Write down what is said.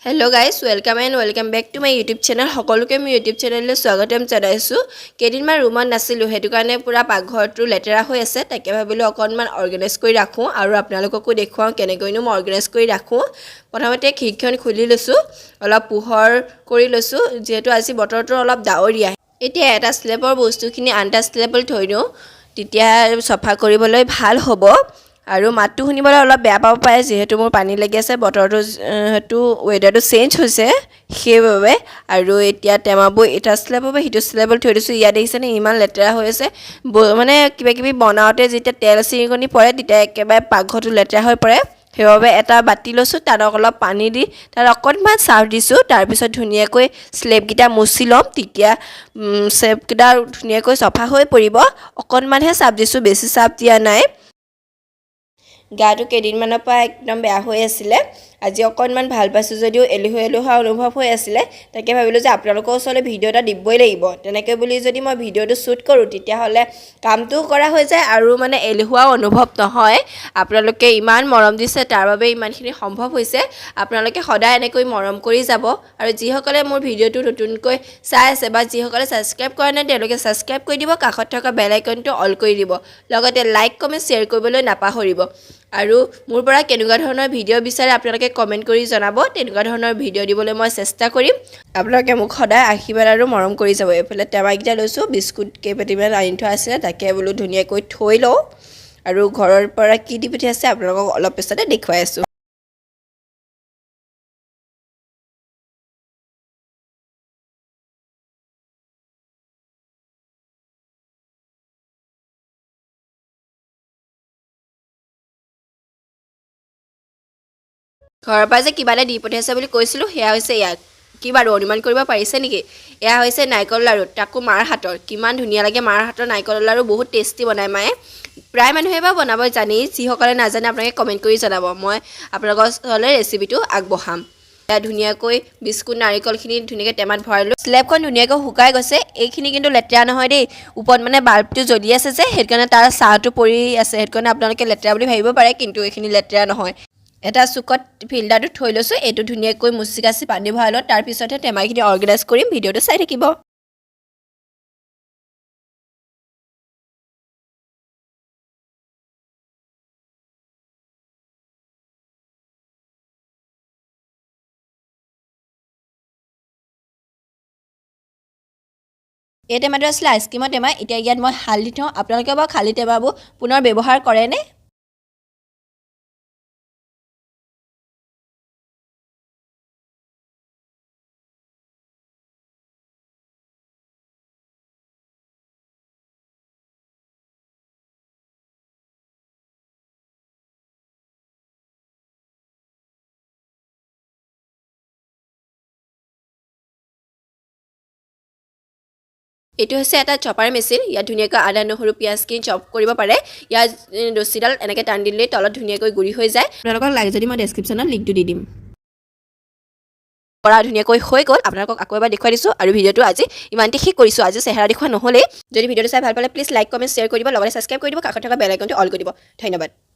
Hello guys, welcome and welcome back to my YouTube channel. সকলোকে মোৰ YouTube channel স্বাগতম জনাইছো। কেদিনমান ৰুমত নাছিলো হেতু কাৰণে পুৰা পাকঘৰটো লেতেৰা হৈ আছে। তাকে ভাবিলো অকনমান অৰ্গানাইজ কৰি ৰাখো আৰু আপোনালোককো দেখুৱাও কেনেকৈনো মই অৰ্গানাইজ কৰি ৰাখো। প্ৰথমতে খিৰিকীখন খুলি লৈছো, অলপ পোহৰ কৰি লৈছো যেহেতু আজি বতৰটো অলপ ডাৱৰীয়া। এতিয়া এটা স্লেবৰ বস্তুখিনি আনটা স্লেবল থৈ দিও, তেতিয়া সফা কৰিবলৈ ভাল হ'ব। আৰু মাতটো শুনিবলৈ অলপ বেয়া পাব পাৰে যেহেতু মোৰ পানী লাগি আছে বতৰটো হেতু ওয়েদাৰটো চেঞ্জ হৈছে সেইবাবে। আৰু এতিয়া টেমাবোৰ এটা স্লেবৰ হিটো স্লেবল থৈ দিছো। ইয়া দেখিছেনে ইমান লেতেৰা হৈ আছে, মানে কিবা কিবি বনাওতে যেতিয়া তেল চিৰিকনি পৰে তেতিয়া একেবাৰে পাকঘৰটো লেতেৰা হৈ পৰে। সেইবাবে এটা বাতি লৈছো, তাত অলপ পানী দি তাত অকণমান চাৰ্ফ দিছো। তাৰপিছত ধুনীয়াকৈ স্লেবকেইটা মুছি ল'ম, তেতিয়া স্লেবকেইটা ধুনীয়াকৈ সফা হৈ পৰিব। অকণমানহে চাৰ্ফ দিছো, বেছি চাৰ্ফ দিয়া নাই। গাটো কেদিনমানৰ পৰা একদম বেয়া হৈ আছিলে, আজি অকণমান ভাল পাইছো যদিও এলেহুৱা অনুভৱ হৈ আছিলে। তাকে ভাবিলো যে আপোনালোকৰ ওচৰলৈ ভিডিঅ' এটা দিবই লাগিব। তেনেকৈ বুলি যদি মই ভিডিঅ'টো শ্বুট কৰোঁ তেতিয়াহ'লে কামটোও কৰা হৈ যায় আৰু মানে এলেহুৱা অনুভৱ নহয়। আপোনালোকে ইমান মৰম দিছে তাৰ বাবে ইমানখিনি সম্ভৱ হৈছে। আপোনালোকে সদায় এনেকৈ মৰম কৰি যাব। আৰু যিসকলে মোৰ ভিডিঅ'টো নতুনকৈ চাই আছে বা যিসকলে ছাবস্ক্ৰাইব কৰা নাই তেওঁলোকে ছাবস্ক্ৰাইব কৰি দিব, কাষত থকা বেল আইকনটো অল কৰি দিব, লগতে লাইক কমেণ্ট শ্বেয়াৰ কৰিবলৈ নাপাহৰিব। আৰু মোৰ পৰা কেনেকুৱা ধৰণৰ ভিডিঅ' বিচাৰে আপোনালোকে কমেণ্ট কৰি জনাব। তেনেকুৱা ধৰণৰ ভিডিঅ' দিবলৈ মই চেষ্টা কৰিম। আপোনালোকে মোক সদায় আশীৰ্বাদ আৰু মৰম কৰি যাব। এইফালে টেমাকেইটা লৈছোঁ, বিস্কুট কেইপেটিমান আনি থোৱা আছিলে তাকে বোলো ধুনীয়াকৈ থৈ লওঁ। আৰু ঘৰৰ পৰা কি দি পঠিয়াইছে আপোনালোকক অলপ পিছতে দেখুৱাই আছোঁ। ঘৰৰ পৰা যে কিবা এটা দি পঠিয়াইছে বুলি কৈছিলোঁ, সেয়া হৈছে ইয়াত। কি বাৰু অনুমান কৰিব পাৰিছে নেকি? এয়া হৈছে নাৰিকল লাড়ু, তাকো মাৰ হাতৰ। কিমান ধুনীয়া লাগে মাৰ হাতৰ নাৰিকল লাড়ু, বহুত টেষ্টি বনায় মায়ে। প্ৰায় মানুহে বাৰু বনাব জানেই, যিসকলে নাজানে আপোনালোকে কমেণ্ট কৰি জনাব, মই আপোনালোকৰ ওচৰলৈ ৰেচিপিটো আগবঢ়াম। এয়া ধুনীয়াকৈ বিস্কুট নাৰিকলখিনি ধুনীয়াকৈ টেমাত ভৰাই লৈ স্লেবখন ধুনীয়াকৈ শুকাই গৈছে। এইখিনি কিন্তু লেতেৰা নহয় দেই, ওপৰত মানে বাল্বটো জ্বলি আছে যে সেইটো কাৰণে তাৰ ছাঁটো পৰি আছে, সেইটো কাৰণে আপোনালোকে লেতেৰা বুলি ভাবিব পাৰে, কিন্তু এইখিনি লেতেৰা নহয়। এটা চুকত ফিল্টাৰটো থৈ লৈছোঁ, এইটো ধুনীয়াকৈ মুচি কাচি পানী ভৰাই লওঁ, তাৰপিছতহে টেমাখিনি অৰ্গেনাইজ কৰিম। ভিডিঅ'টো চাই থাকিব। এই টেমাটো আছিলে আইচক্ৰীমৰ টেমা। এতিয়া ইয়াত মই হালধি থওঁ। আপোনালোকে বাৰু খালী টেমাবোৰ পুনৰ ব্যৱহাৰ কৰেনে? এইটো হৈছে এটা চপাৰ মেচিন। ইয়াত ধুনীয়াকৈ আদা নহৰু পিঁয়াজখিনি চপ কৰিব পাৰে। ইয়াত ৰছীডাল এনেকৈ টান দিলেই তলত ধুনীয়াকৈ গুৰি হৈ যায়। আপোনালোকক লাগে যদি মই ডেছক্ৰিপশ্যনত লিংকটো দি দিম। কৰা ধুনীয়াকৈ হৈ গ'ল। আপোনালোকক আকৌ এবাৰ দেখুৱাই দিছোঁ আৰু ভিডিঅ'টো আজি ইমানতে শেষ কৰিছোঁ। আজি চেহেৰা দেখুওৱা নহ'লেই। যদি ভিডিঅ'টো চাই ভাল পালে প্লিজ লাইক কমেণ্ট শ্বেয়াৰ কৰি দিব, লগতে ছাবস্ক্ৰাইব কৰি দিব, কাষত থকা বেল আইকনটো অল কৰি দিব। ধন্যবাদ।